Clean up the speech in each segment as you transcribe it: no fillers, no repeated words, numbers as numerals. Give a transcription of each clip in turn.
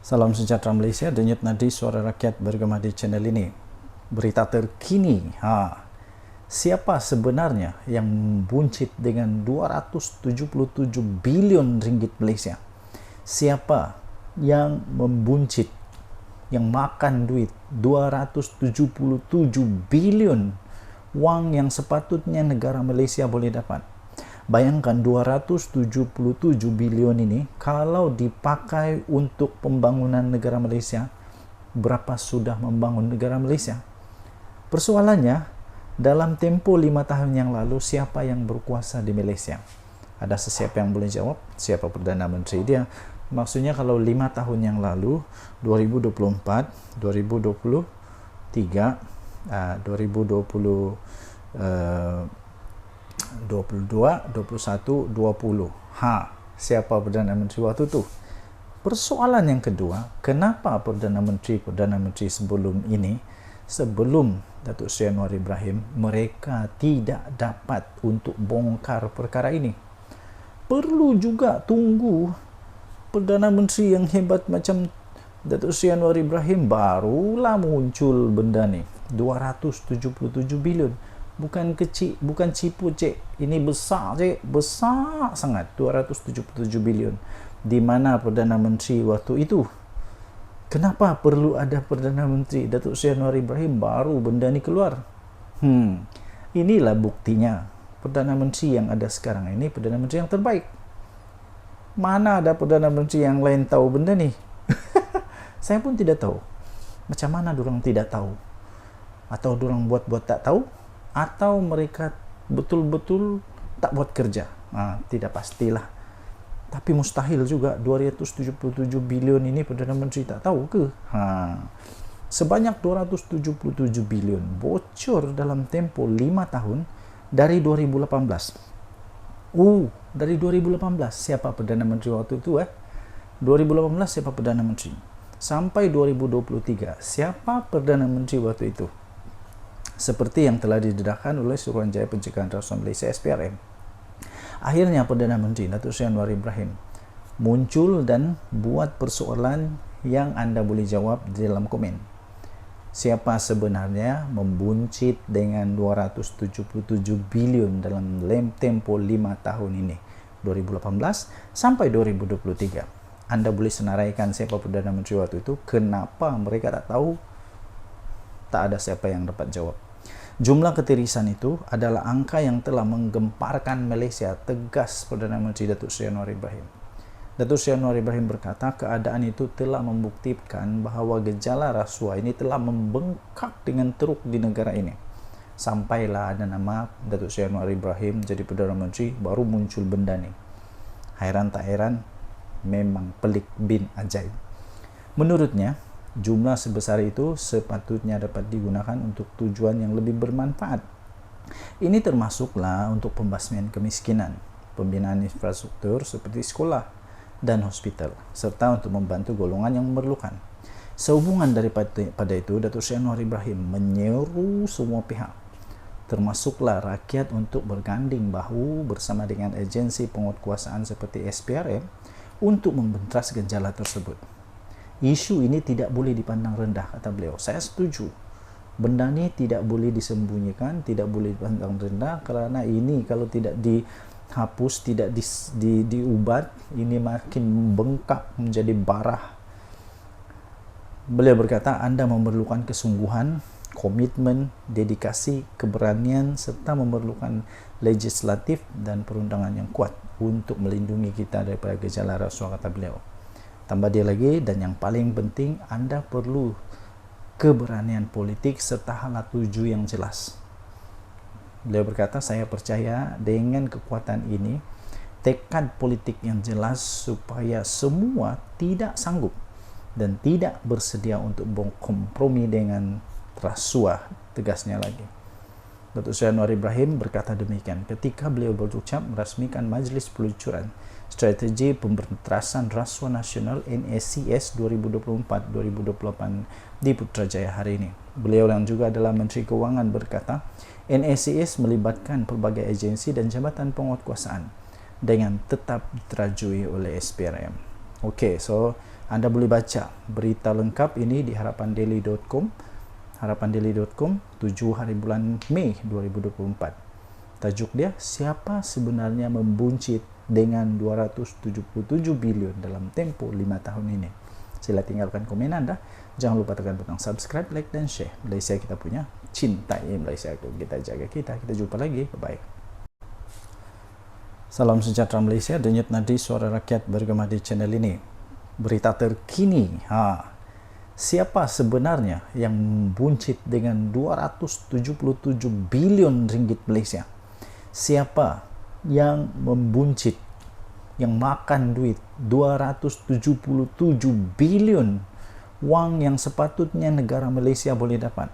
Salam sejahtera Malaysia, denyut nadi suara rakyat bergema di channel ini. Berita terkini, siapa sebenarnya yang membuncit dengan 277 bilion ringgit Malaysia? Siapa yang membuncit, yang makan duit 277 bilion wang yang sepatutnya negara Malaysia boleh dapat? Bayangkan 277 bilion ini kalau dipakai untuk pembangunan negara Malaysia, berapa sudah membangun negara Malaysia? Persoalannya, dalam tempo 5 tahun yang lalu, siapa yang berkuasa di Malaysia? Ada sesiapa yang boleh jawab? Siapa Perdana Menteri dia? Maksudnya kalau 5 tahun yang lalu, 2024, 2023, 2020, 22, 21, 20. Siapa Perdana Menteri waktu tu? Persoalan yang kedua, kenapa Perdana Menteri sebelum ini, sebelum Datuk Seri Anwar Ibrahim, mereka tidak dapat untuk bongkar perkara ini? Perlu juga tunggu Perdana Menteri yang hebat macam Datuk Seri Anwar Ibrahim barulah muncul benda ni. 277 bilion. Bukan kecil, bukan cipu cik. Ini besar cik, besar sangat. 277 bilion. Di mana Perdana Menteri waktu itu? Kenapa perlu ada Perdana Menteri Datuk Seri Anwar Ibrahim baru benda ni keluar? Inilah buktinya. Perdana Menteri yang ada sekarang ini Perdana Menteri yang terbaik. Mana ada Perdana Menteri yang lain tahu benda ni? Saya pun tidak tahu. Macam mana dorang tidak tahu? Atau dorang buat-buat tak tahu? Atau mereka betul-betul tak buat kerja? Tidak pastilah. Tapi mustahil juga 277 bilion ini Perdana Menteri tak tahu ke? Sebanyak 277 bilion bocor dalam tempo 5 tahun dari 2018. Dari 2018 siapa Perdana Menteri waktu itu? 2018 siapa Perdana Menteri? Sampai 2023 siapa Perdana Menteri waktu itu? Seperti yang telah didedahkan oleh Suruhanjaya Pencegahan Rasuah Malaysia SPRM. Akhirnya Perdana Menteri Datuk Seri Anwar Ibrahim muncul dan buat persoalan yang anda boleh jawab di dalam komen. Siapa sebenarnya membuncit dengan 277 bilion dalam tempo 5 tahun ini, 2018 sampai 2023. Anda boleh senaraikan siapa Perdana Menteri waktu itu, kenapa mereka tak tahu? Tak ada siapa yang dapat jawab. Jumlah ketirisan itu adalah angka yang telah menggemparkan Malaysia, tegas Perdana Menteri Datuk Seri Anwar Ibrahim. Datuk Seri Anwar Ibrahim berkata keadaan itu telah membuktikan bahawa gejala rasuah ini telah membengkak dengan teruk di negara ini. Sampailah ada nama Datuk Seri Anwar Ibrahim jadi Perdana Menteri, baru muncul benda ni. Hairan tak hairan, memang pelik bin ajaib. Menurutnya, jumlah sebesar itu sepatutnya dapat digunakan untuk tujuan yang lebih bermanfaat. Ini termasuklah untuk pembasmian kemiskinan, pembinaan infrastruktur seperti sekolah dan hospital, serta untuk membantu golongan yang memerlukan. Sehubungan daripada itu, Datuk Seri Anwar Ibrahim menyeru semua pihak, termasuklah rakyat, untuk berganding bahu bersama dengan agensi penguatkuasaan seperti SPRM untuk membentas gejala tersebut. Isu ini tidak boleh dipandang rendah, kata beliau. Saya setuju. Benda ni tidak boleh disembunyikan, tidak boleh dipandang rendah, kerana ini kalau tidak dihapus, tidak diubat, ini makin membengkak menjadi barah. Beliau berkata, anda memerlukan kesungguhan, komitmen, dedikasi, keberanian, serta memerlukan legislatif dan perundangan yang kuat untuk melindungi kita daripada gejala rasuah, kata beliau. Tambah dia lagi, dan yang paling penting, anda perlu keberanian politik serta hala tuju yang jelas. Beliau berkata, saya percaya dengan kekuatan ini, tekad politik yang jelas supaya semua tidak sanggup dan tidak bersedia untuk berkompromi dengan rasuah, tegasnya lagi. Datuk Seri Anwar Ibrahim berkata demikian ketika beliau berucap merasmikan Majlis Peluncuran Strategi Pemberantasan Rasuah Nasional NACS 2024-2028 di Putrajaya hari ini. Beliau yang juga adalah Menteri Kewangan berkata, NACS melibatkan pelbagai agensi dan jabatan penguatkuasaan dengan tetap diterajui oleh SPRM. Okey, so Anda boleh baca berita lengkap ini di harapandaily.com, 7 hari bulan Mei 2024. Tajuk dia, siapa sebenarnya membuncit dengan 277 bilion dalam tempoh 5 tahun ini. Sila tinggalkan komen Anda. Jangan lupa tekan butang subscribe, like dan share. Malaysia kita punya, cintai Malaysia kita, jaga kita. Kita jumpa lagi. Bye-bye. Salam sejahtera Malaysia. Denyut nadi suara rakyat bergema di channel ini. Berita terkini. Siapa sebenarnya yang membuncit dengan 277 bilion ringgit Malaysia? Siapa yang membuncit, yang makan duit 277 bilion, wang yang sepatutnya negara Malaysia boleh dapat?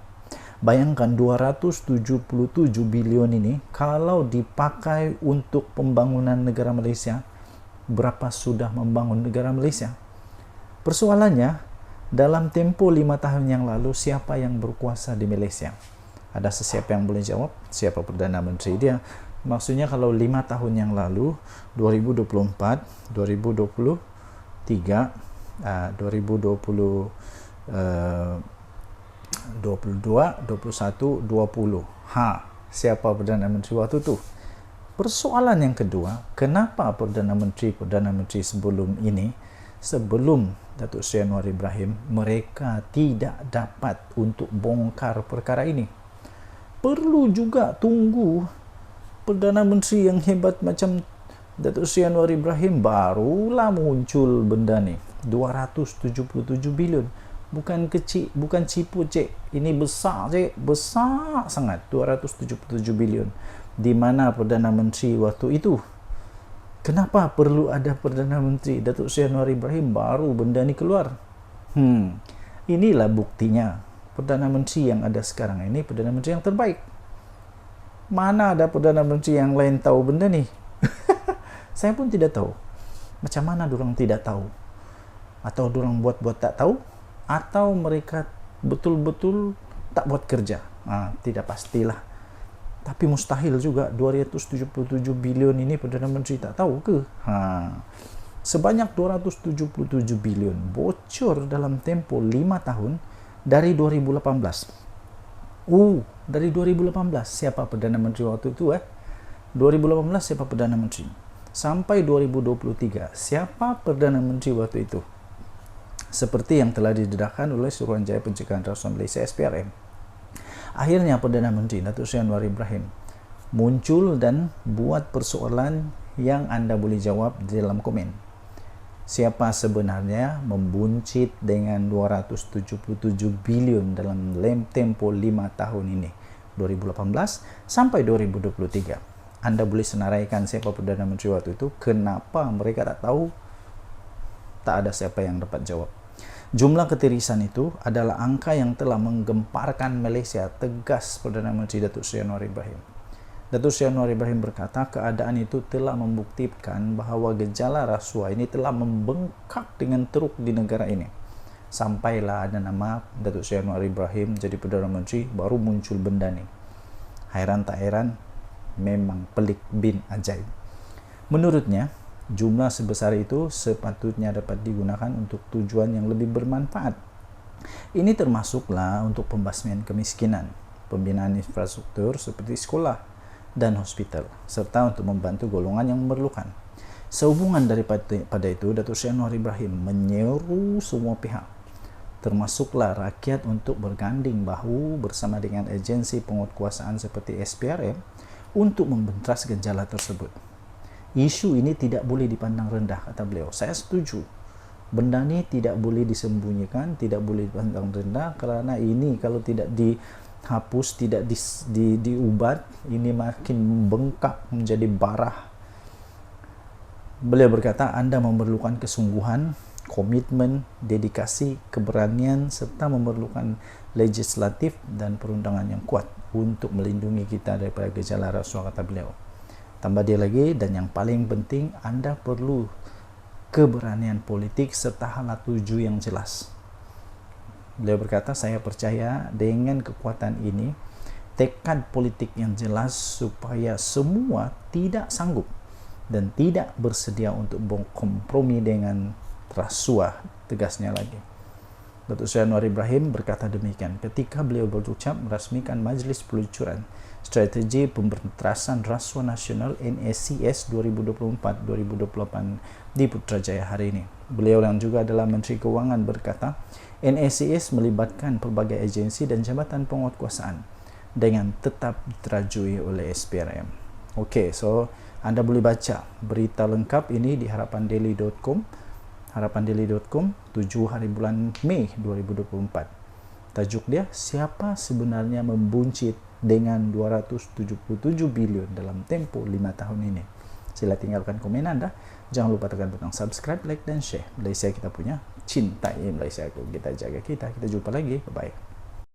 Bayangkan 277 bilion ini kalau dipakai untuk pembangunan negara Malaysia, berapa sudah membangun negara Malaysia? Persoalannya, dalam tempoh 5 tahun yang lalu, siapa yang berkuasa di Malaysia? Ada sesiapa yang boleh jawab? Siapa Perdana Menteri dia? Maksudnya kalau 5 tahun yang lalu, 2024, 2023, 2020, 22, 21, 20. Siapa Perdana Menteri waktu itu? Persoalan yang kedua, kenapa Perdana Menteri sebelum ini, sebelum Datuk Seri Anwar Ibrahim, mereka tidak dapat untuk bongkar perkara ini? Perlu juga tunggu Perdana Menteri yang hebat macam Datuk Seri Anwar Ibrahim barulah muncul benda ni. 277 bilion. Bukan kecil, bukan cipu cik. Ini besar cik, besar sangat. 277 bilion. Di mana Perdana Menteri waktu itu? Kenapa perlu ada Perdana Menteri? Datuk Seri Anwar Ibrahim baru benda ni keluar. Inilah buktinya. Perdana Menteri yang ada sekarang ini Perdana Menteri yang terbaik. Mana ada Perdana Menteri yang lain tahu benda ni? Saya pun tidak tahu. Macam mana dorang tidak tahu? Atau dorang buat-buat tak tahu? Atau mereka betul-betul tak buat kerja? Tidak pastilah. Tapi mustahil juga 277 bilion ini Perdana Menteri tak tahu ke? Sebanyak 277 bilion bocor dalam tempoh 5 tahun dari 2018. Dari 2018 siapa Perdana Menteri waktu itu 2018 siapa Perdana Menteri? Sampai 2023 siapa Perdana Menteri waktu itu? Seperti yang telah didedahkan oleh Suruhanjaya Pencegahan Rasuah Malaysia SPRM. Akhirnya Perdana Menteri Datuk Seri Anwar Ibrahim muncul dan buat persoalan yang Anda boleh jawab di dalam komen. Siapa sebenarnya membuncit dengan 277 bilion dalam tempoh 5 tahun ini, 2018 sampai 2023? Anda boleh senaraikan siapa Perdana Menteri waktu itu? Kenapa mereka tak tahu? Tak ada siapa yang dapat jawab. Jumlah ketirisan itu adalah angka yang telah menggemparkan Malaysia, tegas Perdana Menteri Datuk Seri Anwar Ibrahim. Datuk Seri Anwar Ibrahim berkata keadaan itu telah membuktikan bahawa gejala rasuah ini telah membengkak dengan teruk di negara ini. Sampailah ada nama Datuk Seri Anwar Ibrahim jadi Perdana Menteri, baru muncul benda ni. Hairan tak hairan, memang pelik bin ajaib. Menurutnya, jumlah sebesar itu sepatutnya dapat digunakan untuk tujuan yang lebih bermanfaat. Ini termasuklah untuk pembasmian kemiskinan, pembinaan infrastruktur seperti sekolah dan hospital, serta untuk membantu golongan yang memerlukan. Sehubungan daripada itu, Datuk Seri Anwar Ibrahim menyeru semua pihak, termasuklah rakyat, untuk berganding bahu bersama dengan agensi penguatkuasaan seperti SPRM untuk membentas gejala tersebut. Isu ini tidak boleh dipandang rendah, kata beliau. Saya setuju. Benda ni tidak boleh disembunyikan, tidak boleh dipandang rendah, kerana ini kalau tidak dihapus, tidak diubat, ini makin membengkak menjadi barah. Beliau berkata, Anda memerlukan kesungguhan, komitmen, dedikasi, keberanian, serta memerlukan legislatif dan perundangan yang kuat untuk melindungi kita daripada gejala rasuah, kata beliau. Tambah dia lagi, dan yang paling penting, Anda perlu keberanian politik serta hala tuju yang jelas. Beliau berkata, saya percaya dengan kekuatan ini, tekad politik yang jelas supaya semua tidak sanggup dan tidak bersedia untuk berkompromi dengan rasuah tegasnya lagi. Datuk Seri Anwar Ibrahim berkata demikian ketika beliau berucap merasmikan Majlis Peluncuran Strategi Pemberantasan Rasuah Nasional NACS 2024-2028 di Putrajaya hari ini. Beliau yang juga adalah Menteri Keuangan berkata, NACS melibatkan pelbagai agensi dan jabatan penguatkuasaan dengan tetap diterajui oleh SPRM. Okey, so anda boleh baca berita lengkap ini di harapandaily.com 7 hari bulan Mei 2024. Tajuk dia, siapa sebenarnya membuncit dengan 277 bilion dalam tempoh 5 tahun ini. Sila tinggalkan komen anda. Jangan lupa tekan butang subscribe, like dan share. Malaysia kita punya, cintai Malaysia. Kita jaga kita. Kita jumpa lagi. Bye-bye.